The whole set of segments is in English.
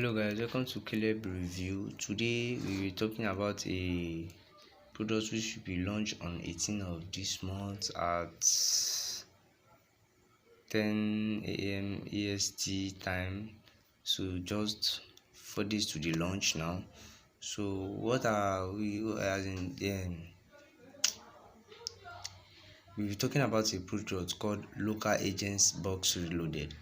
Hello guys, welcome to Caleb Review. Today we will be talking about a product which will be launched on 18th of this month at 10 a.m. EST time. So just 4 days to the launch now. So what are we as in we'll be talking about a product called localagencybox reloaded.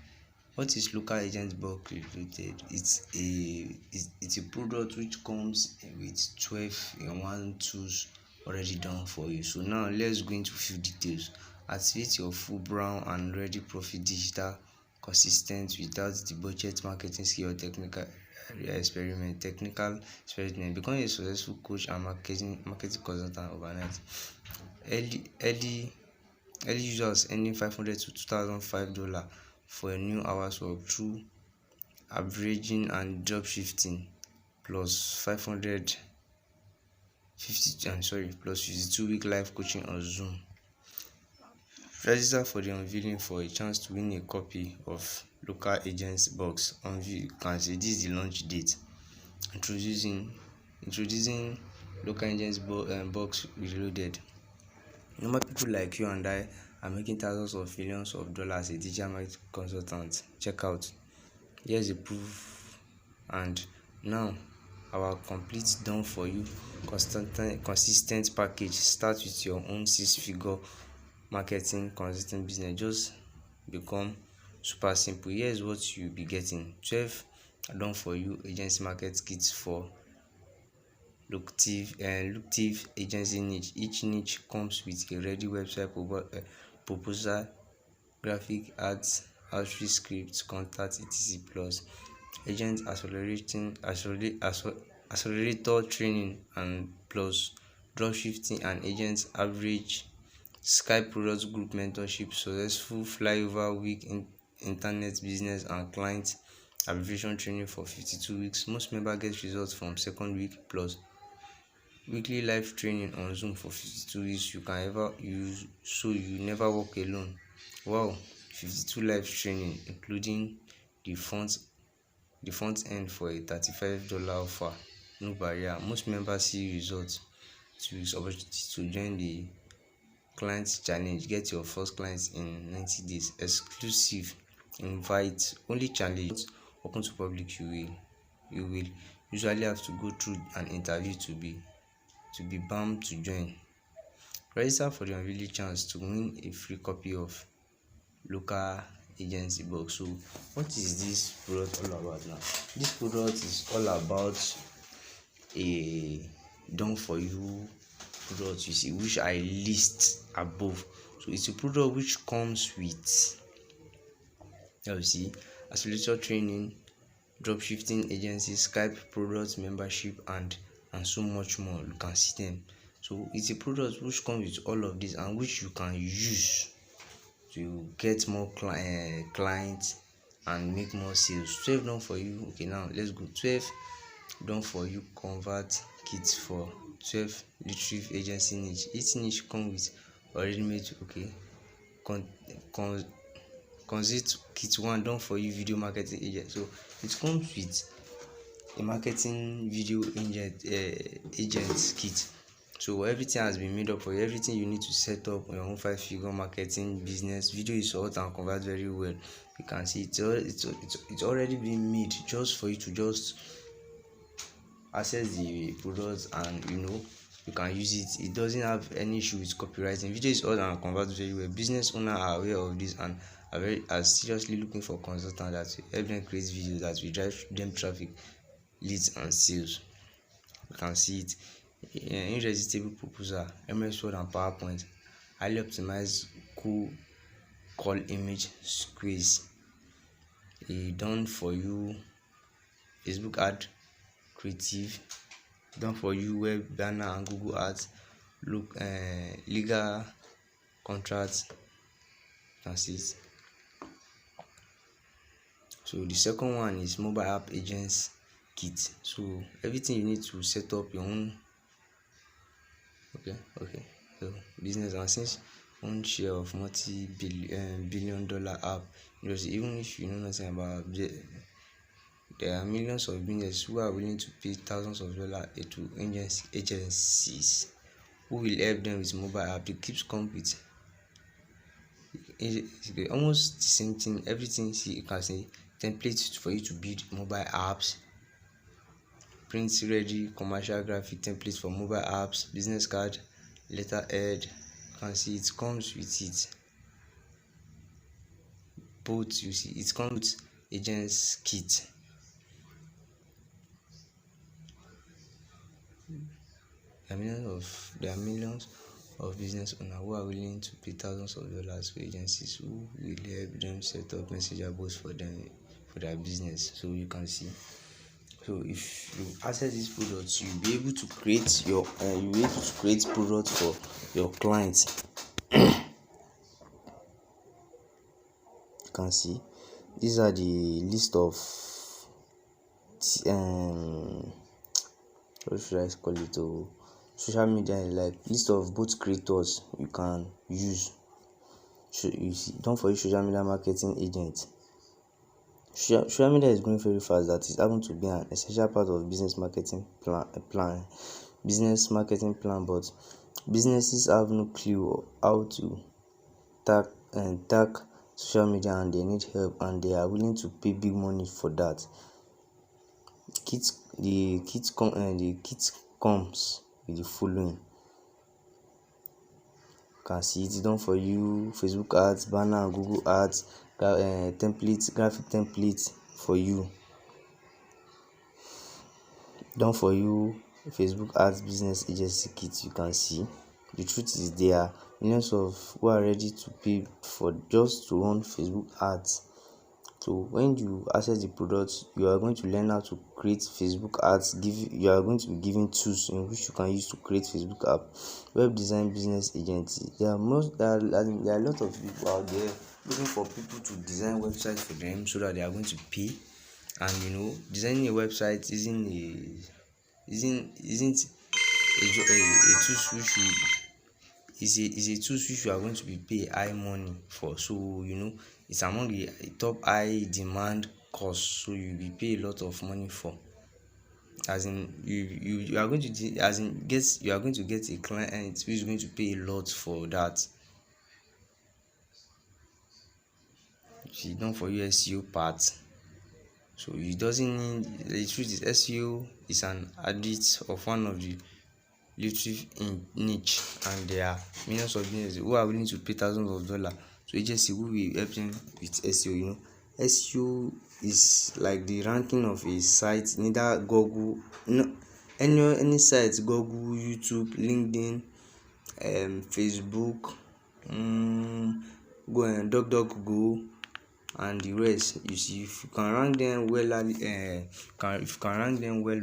What is localagencybox reloaded? It's a product which comes with 12 in one tools already done for you. So now let's go into few details. Activate your full brown and ready profit digital consistent without the budget marketing skill or technical experiment. Become a successful coach and marketing consultant overnight. Early users earning $500 to $2,005 for a new hours work through averaging and job shifting plus 52-week live coaching on Zoom. Register for the unveiling for a chance to win a copy of localagencybox. You can see this is the launch date. Introducing localagencybox reloaded. Normal people like you and I are making thousands of millions of dollars a digital marketing consultant. Check out. Here's the proof. And now our complete done for you consistent package. Start with your own 6-figure marketing consistent business. Just become super simple. Here's what you'll be getting: 12 done for you agency market kits for Lucrative agency niche. Each niche comes with a ready website proposal, graphic ads, outreach scripts, contact, etc. plus agent accelerator training and plus dropshifting and agents average, Skype product group mentorship, SuccessFlyover week in internet business and client abbreviation training for 52 weeks. Most members get results from second week plus weekly live training on Zoom for 52 weeks. You can ever use, so you never walk alone. Wow, 52 live training including the front end for a $35 offer. No barrier. Most members see results. To use opportunity to join the client challenge. Get your first clients in 90 days. Exclusive invite only challenge open to public. You will usually have to go through an interview to be bound to join. Register for the unveiling chance to win a free copy of localagencybox. So what is this product all about now? This product is all about a done for you product, you see, which I list above. So it's a product which comes with, you see, accelerator training, dropshifting agency, Skype product membership, and so much more. You can see them. So it's a product which comes with all of this and which you can use to get more clients and make more sales. 12 done for you. Okay, now let's go. 12 done for you convert kits for 12 Lucrative agency niche. Each niche comes with already made. Okay, consist kit 1 done for you video marketing agent. So it comes with a marketing video agent kit. So everything has been made up for you. Everything you need to set up your own 5-figure marketing business. Video is hot and convert very well. You can see it's already been made just for you to just access the products and you can use it. It doesn't have any issue with copywriting. Video is hot and convert very well. Business owners are aware of this and are seriously looking for consultants that will help them create videos that will drive them traffic, leads and sales. You can see it. Irresistible proposal, MS Word and PowerPoint, highly optimized cool call image squeeze, a done for you Facebook ad creative, done for you web banner and Google ads, legal contracts. That's it. So the second one is mobile app agents kit. So everything you need to set up your own so business, and since own share of multi-billion dollar app, even if you know nothing about there are millions of businesses who are willing to pay thousands of dollars to agencies who will help them with mobile app. They keep come with almost the same thing. Everything, see, you can say templates for you to build mobile apps, print ready commercial graphic templates for mobile apps, business card, letterhead. You can see it comes with it. Both, you see, it comes with agents kit. There are millions of business owners who are willing to pay thousands of dollars for agencies who will help them set up messenger bots for them for their business. So you can see. So if you access these products, you'll be able to create products for your clients. You can see these are the list of what should I call it? Social media, like list of both creators you can use. You see, don't forget social media marketing agent. Social media is growing very fast. That is happen to be an essential part of business marketing plan. But businesses have no clue how to tag social media, and they need help, and they are willing to pay big money for that. The kit comes with the following. You can see it done for you: Facebook ads, banner and Google ads, graphic templates for you. Done for you, Facebook ads business agency kit. You can see the truth is there are millions of who are ready to pay for just to run Facebook ads. So when you access the products, you are going to learn how to create Facebook ads. You are going to be given tools in which you can use to create Facebook app. Web design business agency. There are a lot of people out there looking for people to design websites for them so that they are going to pay. And designing a website isn't a tool which you are going to be pay high money for. So it's among the top high demand costs, so you'll be pay a lot of money for. As in you are going to get a client who is going to pay a lot for that. She done for you SEO part. So it doesn't need, the truth is SEO is an addict of one of the lucrative niche, and there are millions of businesses who are willing to pay thousands of dollars to agency who will help them with SEO. SEO is like the ranking of a site, neither Google, any site, Google, YouTube, LinkedIn, Facebook, DuckDuckGo, and the rest. You see, if you can rank them well,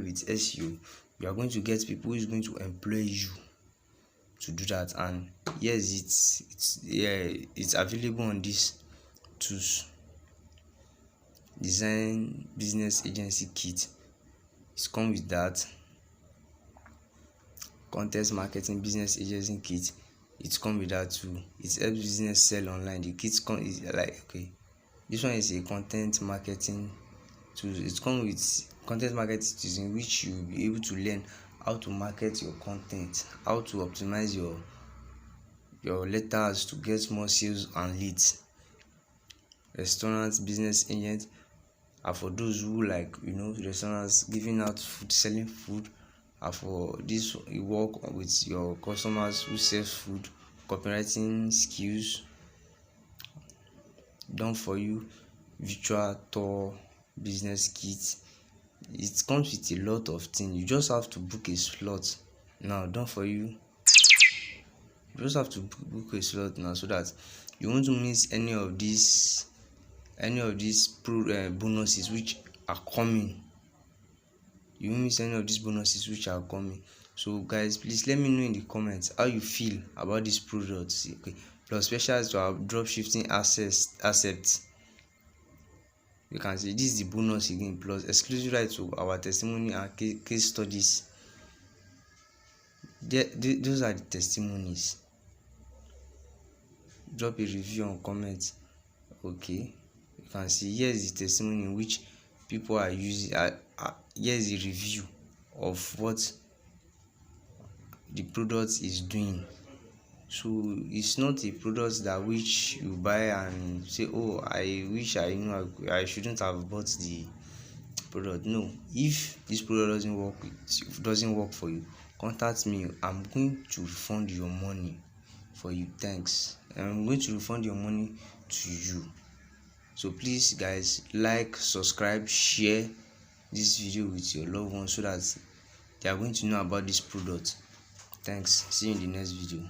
with SEO, you are going to get people who is going to employ you to do that. And yes, it's available on these tools. Design business agency kit, it's come with that. Content marketing business agency kit, it's come with that too. It helps business sell online. The kit is like, okay, this one is a content marketing tool. It comes with content marketing tools in which you will be able to learn how to market your content, how to optimize your letters to get more sales and leads. Restaurant business agent are for those who like restaurants giving out food, selling food. Are for this, you work with your customers who sell food. Copywriting skills. Done for you virtual tour business kit. It comes with a lot of things. You just have to book a slot now. Done for you. You just have to book a slot now so that you won't miss any of these bonuses which are coming. You won't miss any of these bonuses which are coming. So guys, please let me know in the comments how you feel about these products. Okay, plus specials to our dropshipping assets. You can see this is the bonus again, plus exclusive right to our testimony and case studies. Those are the testimonies. Drop a review and comment. Okay, you can see here is the testimony in which people are using. Here's a review of what the product is doing. So it's not a product that which you buy and say, oh, I wish I knew I shouldn't have bought the product. No, if this product doesn't work for you, contact me. I'm going to refund your money for you. Thanks. I'm going to refund your money to you. So please guys, like, subscribe, share this video with your loved ones so that they are going to know about this product. Thanks. See you in the next video.